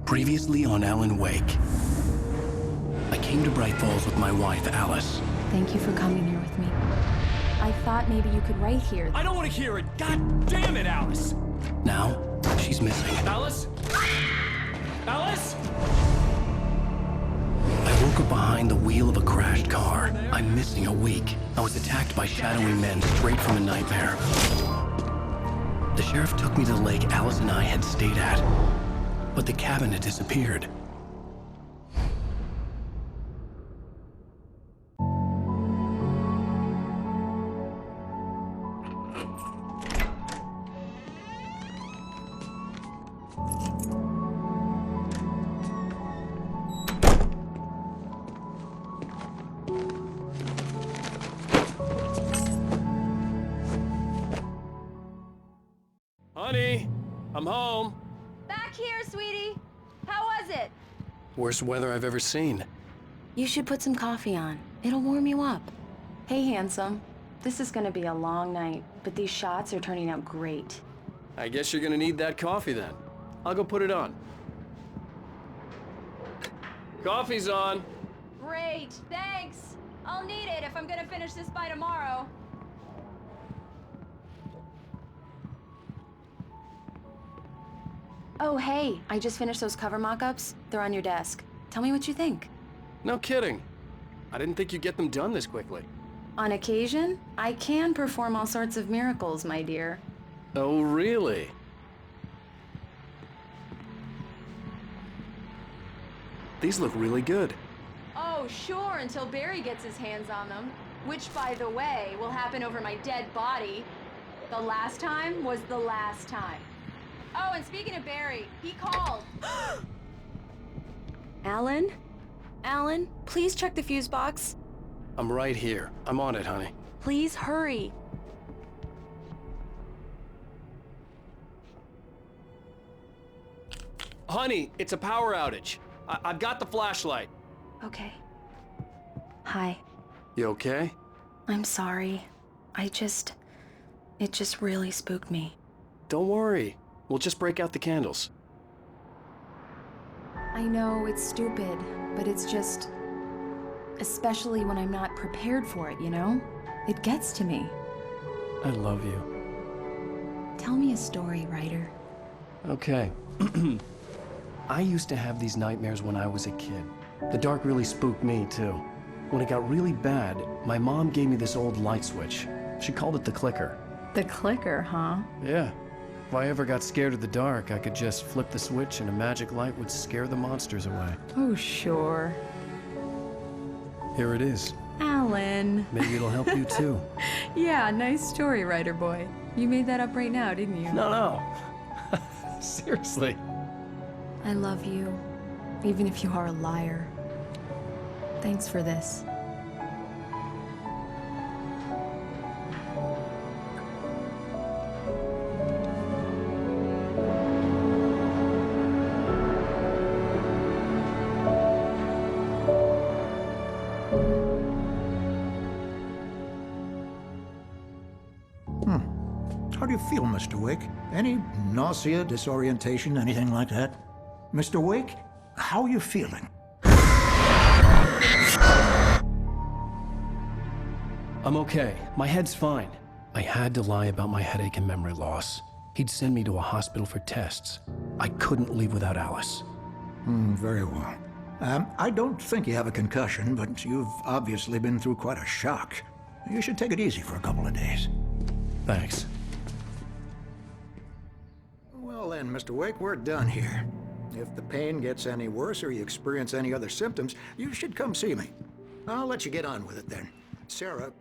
Previously on Alanwake. I came to Bright Falls with my wife, Alice. Thank you for coming here with me. I thought maybe you could write here. I don't want to hear it! God damn it, Alice! Now, she's missing. Alice? Alice? I woke up behind the wheel of a crashed car. I'm missing a week. I was attacked by shadowy men straight from a nightmare. The sheriff took me to the lake Alice and I had stayed at, but the cabin had disappeared. Honey, I'm home. Back here, sweetie. How was it? Worst weather I've ever seen. You should put some coffee on. It'll warm you up. Hey, handsome. This is gonna be a long night, but these shots are turning out great. I guess you're gonna need that coffee then. I'll go put it on. Coffee's on. Great, thanks. I'll need it if I'm gonna finish this by tomorrow. Oh, hey, I just finished those cover mock-ups. They're on your desk. Tell me what you think. No kidding. I didn't think you'd get them done this quickly. On occasion, I can perform all sorts of miracles, my dear. Oh, really? These look really good. Oh, sure, until Barry gets his hands on them. Which, by the way, will happen over my dead body. The last time was the last time. Oh, and speaking of Barry, he called. Alan? Alan, please check the fuse box. I'm right here. I'm on it, honey. Please hurry. Honey, it's a power outage. I've got the flashlight. Okay. Hi. You okay? I'm sorry. It just really spooked me. Don't worry. We'll just break out the candles. I know it's stupid, but it's just... especially when I'm not prepared for it, you know? It gets to me. I love you. Tell me a story, writer. Okay. I used to have these nightmares when I was a kid. The dark really spooked me, too. When it got really bad, my mom gave me this old light switch. She called it the clicker. The clicker, huh? Yeah. If I ever got scared of the dark, I could just flip the switch and a magic light would scare the monsters away. Oh, sure. Here it is. Alan. Maybe it'll help you, too. Yeah, nice story, writer boy. You made that up right now, didn't you? No. Seriously. I love you, even if you are a liar. Thanks for this. How do you feel, Mr. Wake? Any nausea, disorientation, anything like that? Mr. Wake, how are you feeling? I'm okay. My head's fine. I had to lie about my headache and memory loss. He'd send me to a hospital for tests. I couldn't leave without Alice. Very well. I don't think you have a concussion, but you've obviously been through quite a shock. You should take it easy for a couple of days. Thanks. Well then, Mr. Wake, we're done here. If the pain gets any worse or you experience any other symptoms, you should come see me. I'll let you get on with it then. Sarah,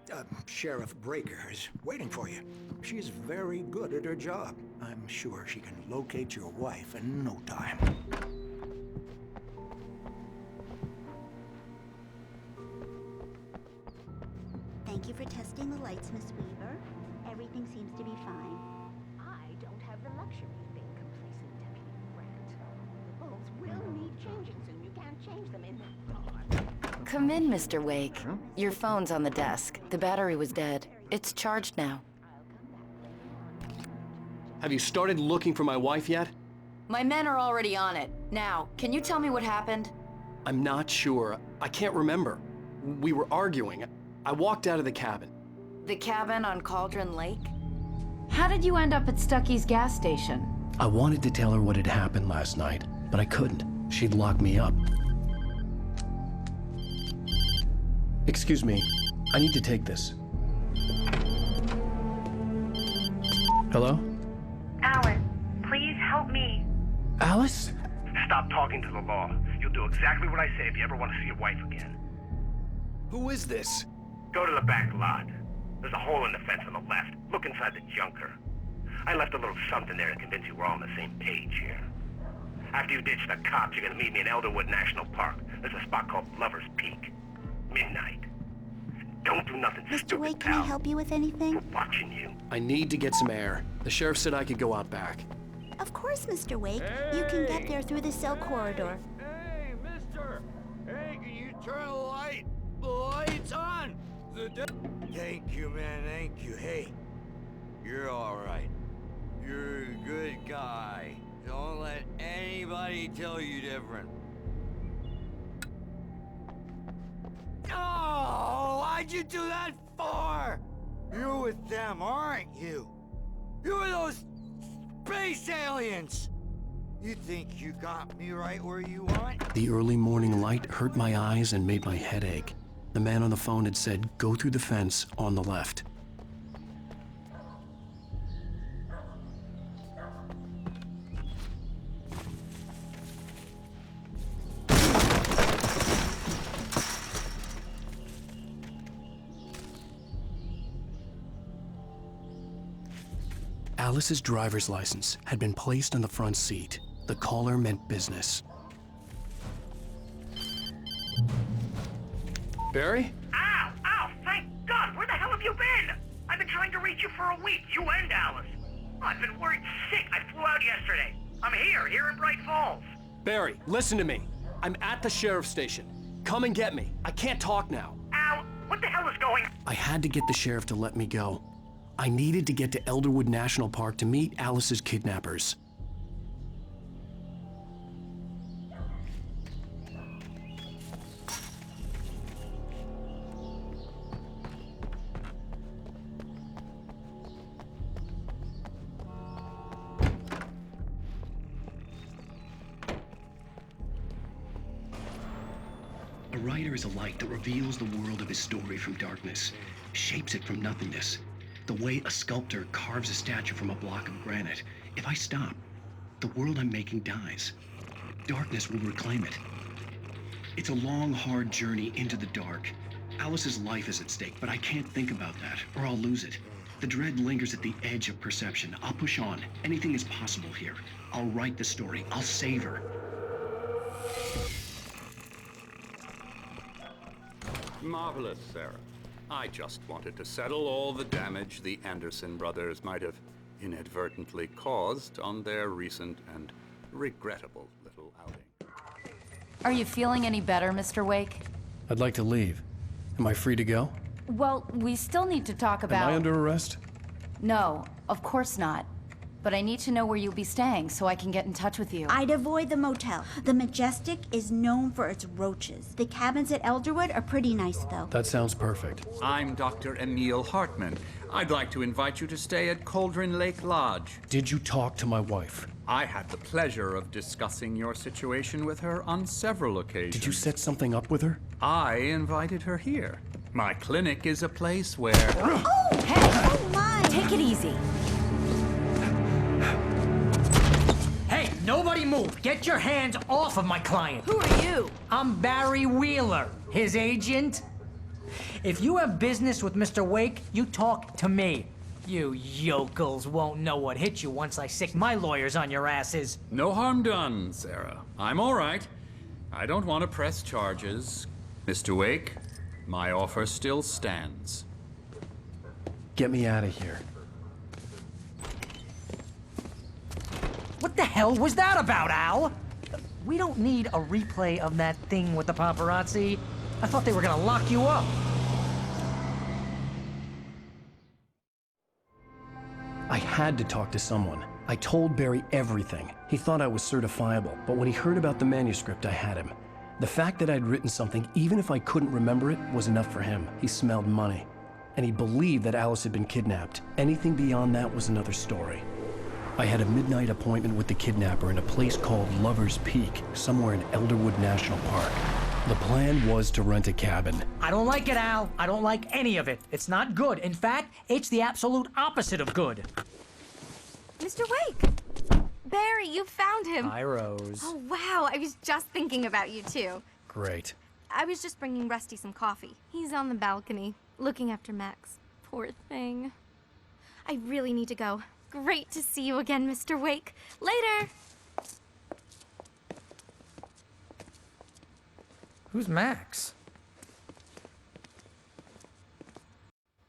Sheriff Breaker, is waiting for you. She's very good at her job. I'm sure she can locate your wife in no time. Thank you for testing the lights, Miss Weaver. Everything seems to be fine. I don't have the luxury of being complacent, Deputy Grant. The bulbs will need changing soon. You can't change them in the... Come in, Mr. Wake. Your phone's on the desk. The battery was dead. It's charged now. Have you started looking for my wife yet? My men are already on it. Now, can you tell me what happened? I'm not sure. I can't remember. We were arguing. I walked out of the cabin. The cabin on Cauldron Lake? How did you end up at Stucky's gas station? I wanted to tell her what had happened last night, but I couldn't. She'd lock me up. Excuse me, I need to take this. Hello? Alan, please help me. Alice? Stop talking to the law. You'll do exactly what I say if you ever want to see your wife again. Who is this? Go to the back lot. There's a hole in the fence on the left. Look inside the junker. I left a little something there to convince you we're all on the same page here. After you ditch the cops, you're gonna meet me in Elderwood National Park. There's a spot called Lover's Peak. Midnight. Don't do nothing Mr. stupid, Wake, can pal. I help you with anything? We're watching you. I need to get some air. The sheriff said I could go out back. Of course, Mr. Wake. You can get there through the cell corridor. Hey, mister! Hey, can you turn the light? The light's on! Thank you, man, thank you. Hey, you're alright. You're a good guy. Don't let anybody tell you different. Oh, why'd you do that for? You're with them, aren't you? You're those space aliens! You think you got me right where you want? The early morning light hurt my eyes and made my head ache. The man on the phone had said, go through the fence on the left. Alice's driver's license had been placed on the front seat. The caller meant business. Barry? Ow! Ow! Thank God! Where the hell have you been? I've been trying to reach you for a week. You and Alice. I've been worried sick. I flew out yesterday. I'm here in Bright Falls. Barry, listen to me. I'm at the sheriff's station. Come and get me. I can't talk now. Al, what the hell is going... I had to get the sheriff to let me go. I needed to get to Elderwood National Park to meet Alice's kidnappers. A writer is a light that reveals the world of his story from darkness, shapes it from nothingness. The way a sculptor carves a statue from a block of granite. If I stop, the world I'm making dies. Darkness will reclaim it. It's a long, hard journey into the dark. Alice's life is at stake, but I can't think about that, or I'll lose it. The dread lingers at the edge of perception. I'll push on. Anything is possible here. I'll write the story. I'll save her. Marvelous, Sarah. I just wanted to settle all the damage the Anderson brothers might have inadvertently caused on their recent and regrettable little outing. Are you feeling any better, Mr. Wake? I'd like to leave. Am I free to go? Well, we still need to talk about... Am I under arrest? No, of course not. But I need to know where you'll be staying so I can get in touch with you. I'd avoid the motel. The Majestic is known for its roaches. The cabins at Elderwood are pretty nice, though. That sounds perfect. I'm Dr. Emil Hartman. I'd like to invite you to stay at Cauldron Lake Lodge. Did you talk to my wife? I had the pleasure of discussing your situation with her on several occasions. Did you set something up with her? I invited her here. My clinic is a place where... Oh! Hey! Oh, my! Take it easy. Hey, nobody move! Get your hands off of my client! Who are you? I'm Barry Wheeler, his agent. If you have business with Mr. Wake, you talk to me. You yokels won't know what hit you once I sick my lawyers on your asses. No harm done, Sarah. I'm all right. I don't want to press charges. Mr. Wake, my offer still stands. Get me out of here. What the hell was that about, Al? We don't need a replay of that thing with the paparazzi. I thought they were gonna lock you up. I had to talk to someone. I told Barry everything. He thought I was certifiable, but when he heard about the manuscript, I had him. The fact that I'd written something, even if I couldn't remember it, was enough for him. He smelled money. And he believed that Alice had been kidnapped. Anything beyond that was another story. I had a midnight appointment with the kidnapper in a place called Lover's Peak, somewhere in Elderwood National Park. The plan was to rent a cabin. I don't like it, Al. I don't like any of it. It's not good. In fact, it's the absolute opposite of good. Mr. Wake! Barry, you found him. Hi, Rose. Oh, wow. I was just thinking about you, too. Great. I was just bringing Rusty some coffee. He's on the balcony, looking after Max. Poor thing. I really need to go. Great to see you again, Mr. Wake. Later! Who's Max?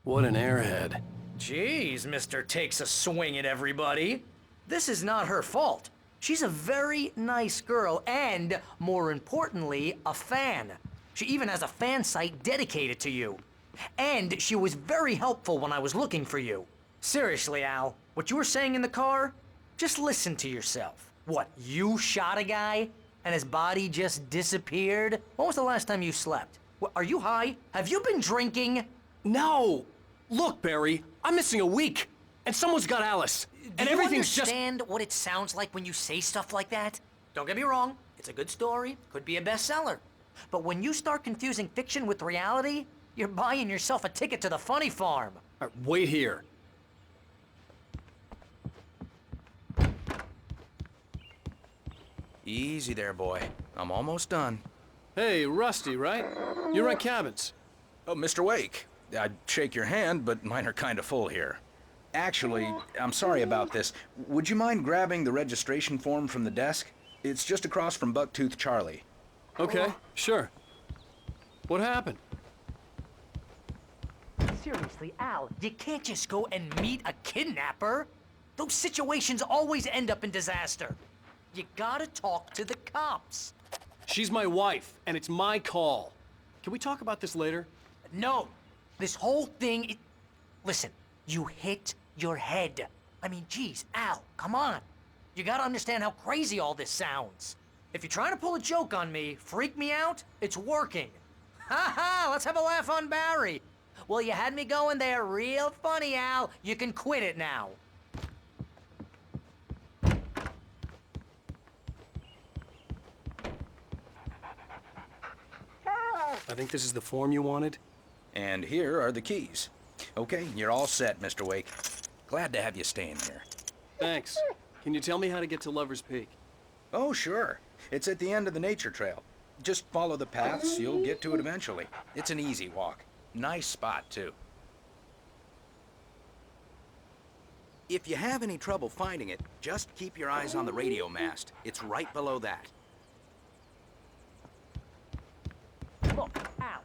What an airhead. Jeez, Mr. Takes a swing at everybody. This is not her fault. She's a very nice girl and, more importantly, a fan. She even has a fan site dedicated to you. And she was very helpful when I was looking for you. Seriously, Al, what you were saying in the car? Just listen to yourself. What, you shot a guy and his body just disappeared? When was the last time you slept? What, are you high? Have you been drinking? No! Look, Barry, I'm missing a week, and someone's got Alice, and everything's just— Do you understand what it sounds like when you say stuff like that? Don't get me wrong, it's a good story, could be a bestseller. But when you start confusing fiction with reality, you're buying yourself a ticket to the funny farm. All right, wait here. Easy there, boy. I'm almost done. Hey, Rusty, right? You rent cabins. Oh, Mr. Wake. I'd shake your hand, but mine are kind of full here. Actually, I'm sorry about this. Would you mind grabbing the registration form from the desk? It's just across from Bucktooth Charlie. Okay, sure. What happened? Seriously, Al, you can't just go and meet a kidnapper. Those situations always end up in disaster. You gotta talk to the cops. She's my wife, and it's my call. Can we talk about this later? No. This whole thing, listen, you hit your head. I mean, geez, Al, come on. You gotta understand how crazy all this sounds. If you're trying to pull a joke on me, freak me out, it's working. Ha ha, let's have a laugh on Barry. Well, you had me going there real funny, Al. You can quit it now. I think this is the form you wanted. And here are the keys. Okay, you're all set, Mr. Wake. Glad to have you staying here. Thanks. Can you tell me how to get to Lover's Peak? Oh, sure. It's at the end of the nature trail. Just follow the paths, you'll get to it eventually. It's an easy walk. Nice spot, too. If you have any trouble finding it, just keep your eyes on the radio mast. It's right below that. Look, Al,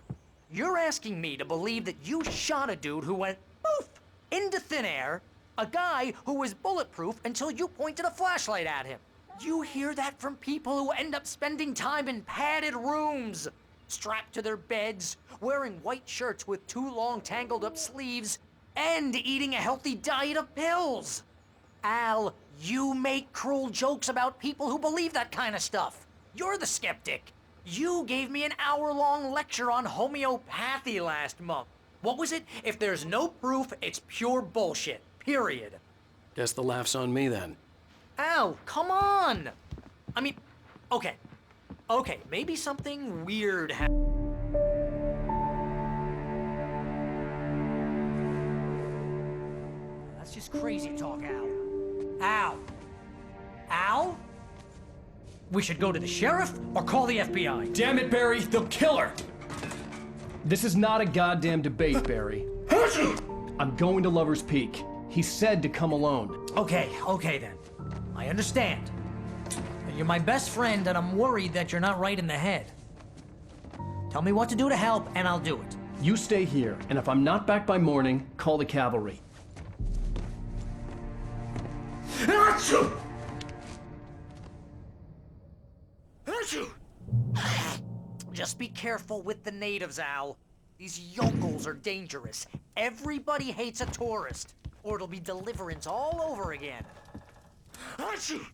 you're asking me to believe that you shot a dude who went poof into thin air, a guy who was bulletproof until you pointed a flashlight at him. You hear that from people who end up spending time in padded rooms, strapped to their beds, wearing white shirts with too long tangled up sleeves, and eating a healthy diet of pills. Al, you make cruel jokes about people who believe that kind of stuff. You're the skeptic. You gave me an hour-long lecture on homeopathy last month. What was it? If there's no proof, it's pure bullshit. Period. Guess the laugh's on me then. Al, come on! I mean, okay. Okay, maybe something weird happened. That's just crazy talk, Al. Al! Al? We should go to the sheriff or call the FBI. Damn it, Barry, they'll kill her! This is not a goddamn debate, Barry. I'm going to Lover's Peak. He said to come alone. Okay then. I understand. You're my best friend and I'm worried that you're not right in the head. Tell me what to do to help and I'll do it. You stay here, and if I'm not back by morning, call the cavalry. Achoo! Just be careful with the natives, Al. These yokels are dangerous. Everybody hates a tourist, or it'll be Deliverance all over again. Achoo!